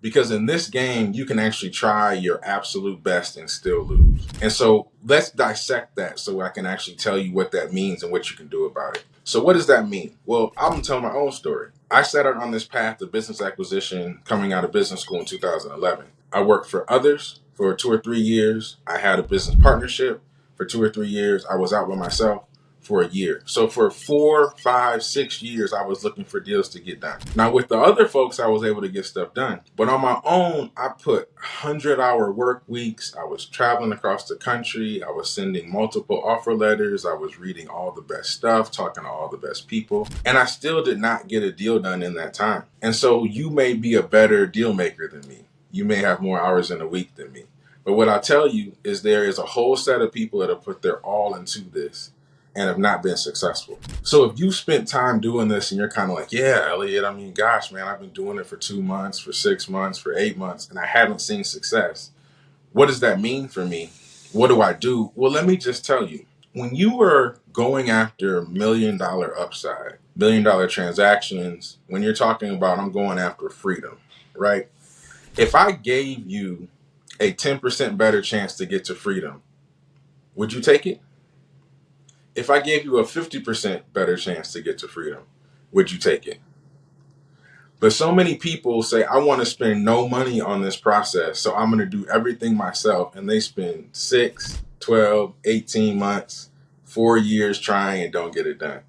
Because in this game, you can actually try your absolute best and still lose. And so let's dissect that so I can actually tell you what that means and what you can do about it. So what does that mean? Well, I'm gonna tell my own story. I set out on this path of business acquisition coming out of business school in 2011. I worked for others for 2 or 3 years. I had a business partnership for 2 or 3 years. I was out by myself for a year. So for 4, 5, 6 years, I was looking for deals to get done. Now with the other folks, I was able to get stuff done. But on my own, I put 100-hour work weeks. I was traveling across the country. I was sending multiple offer letters. I was reading all the best stuff, talking to all the best people. And I still did not get a deal done in that time. And so you may be a better deal maker than me. You may have more hours in a week than me. But what I tell you is there is a whole set of people that have put their all into this and have not been successful. So if you spent time doing this and you're kind of like, yeah, Elliot, I mean, gosh, man, I've been doing it for 2 months, for 6 months, for 8 months, and I haven't seen success. What does that mean for me? What do I do? Well, let me just tell you, when you were going after $1 million upside, $1 million transactions, when you're talking about I'm going after freedom, right? If I gave you a 10% better chance to get to freedom, would you take it? If I gave you a 50% better chance to get to freedom, would you take it? But so many people say, I want to spend no money on this process, so I'm going to do everything myself. And they spend 6, 12, 18 months, 4 years trying and don't get it done.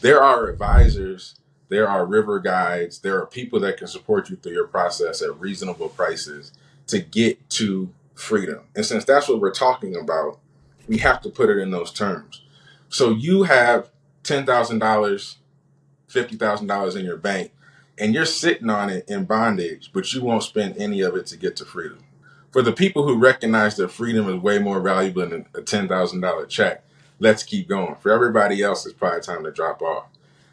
There are advisors, there are river guides, there are people that can support you through your process at reasonable prices to get to freedom. And since that's what we're talking about, we have to put it in those terms. So you have $10,000, $50,000 in your bank, and you're sitting on it in bondage, but you won't spend any of it to get to freedom. For the people who recognize that freedom is way more valuable than a $10,000 check, let's keep going. For everybody else, it's probably time to drop off.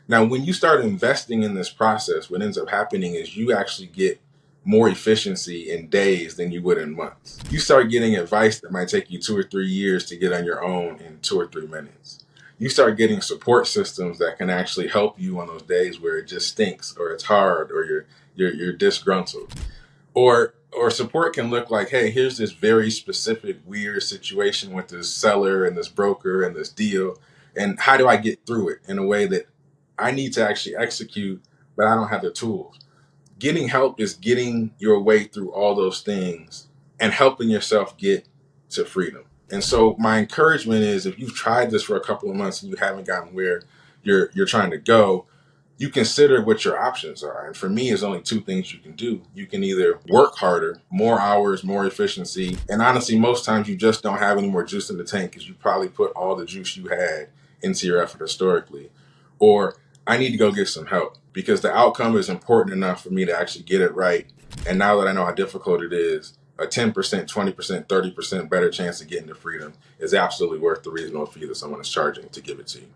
Now, when you start investing in this process, what ends up happening is you actually get more efficiency in days than you would in months. You start getting advice that might take you 2 or 3 years to get on your own in 2 or 3 minutes. You start getting support systems that can actually help you on those days where it just stinks or it's hard or you're disgruntled. Or support can look like, hey, here's this very specific weird situation with this seller and this broker and this deal, and how do I get through it in a way that I need to actually execute, but I don't have the tools. Getting help is getting your way through all those things and helping yourself get to freedom. And so my encouragement is, if you've tried this for a couple of months and you haven't gotten where you're trying to go, you consider what your options are. And for me, there's only 2 things you can do. You can either work harder, more hours, more efficiency. And honestly, most times you just don't have any more juice in the tank because you probably put all the juice you had into your effort historically. Or I need to go get some help because the outcome is important enough for me to actually get it right. And now that I know how difficult it is, a 10%, 20%, 30% better chance of getting to freedom is absolutely worth the reasonable fee that someone is charging to give it to you.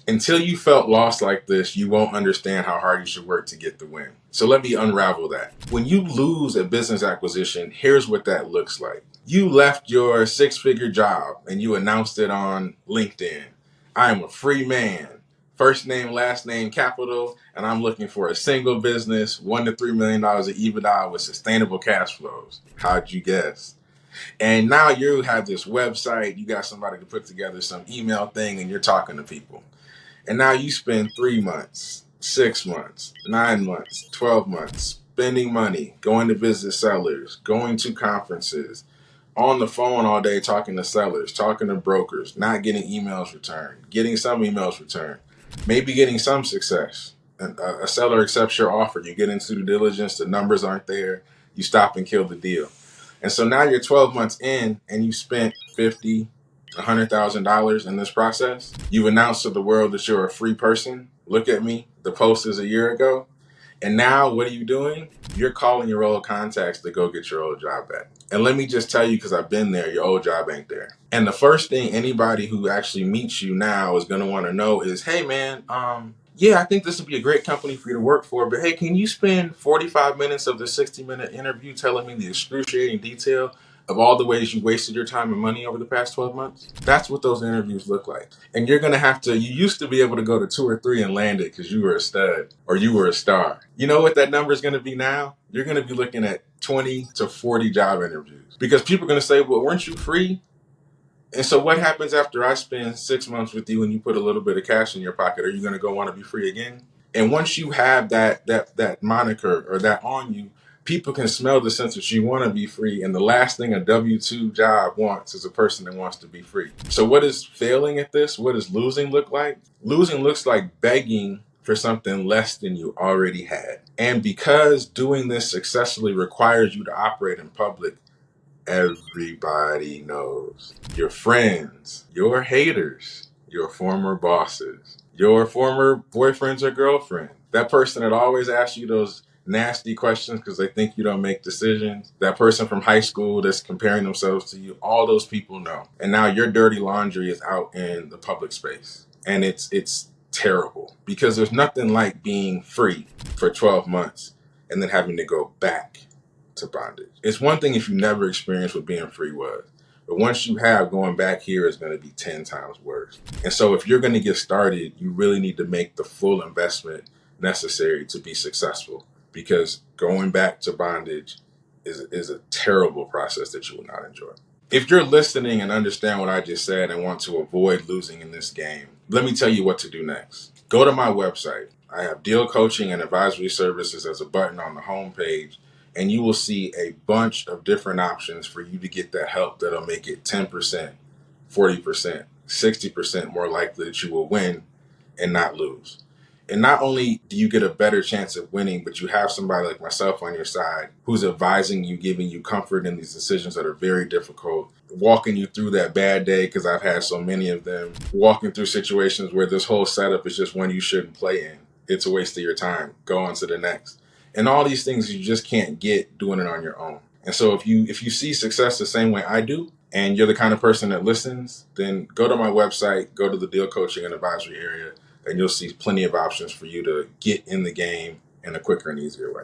Until you felt lost like this, you won't understand how hard you should work to get the win. So let me unravel that. When you lose a business acquisition, here's what that looks like. You left your 6-figure job and you announced it on LinkedIn. I am a free man. First name, last name, capital, and I'm looking for a single business, $1 to $3 million of EBITDA with sustainable cash flows. How'd you guess? And now you have this website, you got somebody to put together some email thing, and you're talking to people. And now you spend 3 months, 6 months, 9 months, 12 months spending money, going to visit sellers, going to conferences, on the phone all day talking to sellers, talking to brokers, not getting emails returned, getting some emails returned, maybe getting some success. A seller accepts your offer, you get into due diligence, the numbers aren't there, you stop and kill the deal. And so now you're 12 months in and you spent $50,000, $100,000 in this process. You've announced to the world that you're a free person. Look at me. The post is a year ago. And now what are you doing? You're calling your old contacts to go get your old job back. And let me just tell you, because I've been there, your old job ain't there. And the first thing anybody who actually meets you now is going to want to know is, hey, man, yeah, I think this would be a great company for you to work for. But hey, can you spend 45 minutes of the 60-minute interview telling me the excruciating detail of all the ways you wasted your time and money over the past 12 months? That's what those interviews look like. And you're going to have to, you used to be able to go to 2 or 3 and land it because you were a stud or you were a star. You know what that number is going to be now? You're going to be looking at 20 to 40 job interviews. Because people are going to say, well, weren't you free? And so what happens after I spend 6 months with you and you put a little bit of cash in your pocket? Are you going to go want to be free again? And once you have that moniker or that on you, people can smell the sense that you want to be free. And the last thing a W-2 job wants is a person that wants to be free. So what is failing at this? What does losing look like? Losing looks like begging for something less than you already had. And because doing this successfully requires you to operate in public, everybody knows. Your friends, your haters, your former bosses, your former boyfriends or girlfriend, that person that always asks you those nasty questions because they think you don't make decisions, that person from high school that's comparing themselves to you, all those people know. And now your dirty laundry is out in the public space. And it's terrible because there's nothing like being free for 12 months and then having to go back to bondage. It's one thing if you never experienced what being free was, but once you have, going back here is going to be 10 times worse. And so if you're going to get started, you really need to make the full investment necessary to be successful, because going back to bondage is a terrible process that you will not enjoy. If you're listening and understand what I just said and want to avoid losing in this game, let me tell you what to do next. Go to my website. I have deal coaching and advisory services as a button on the homepage, and you will see a bunch of different options for you to get that help that'll make it 10%, 40%, 60% more likely that you will win and not lose. And not only do you get a better chance of winning, but you have somebody like myself on your side who's advising you, giving you comfort in these decisions that are very difficult, walking you through that bad day, because I've had so many of them, walking through situations where this whole setup is just one you shouldn't play in. It's a waste of your time. Go on to the next. And all these things you just can't get doing it on your own. And so if you see success the same way I do, and you're the kind of person that listens, then go to my website, go to the deal coaching and advisory area, and you'll see plenty of options for you to get in the game in a quicker and easier way.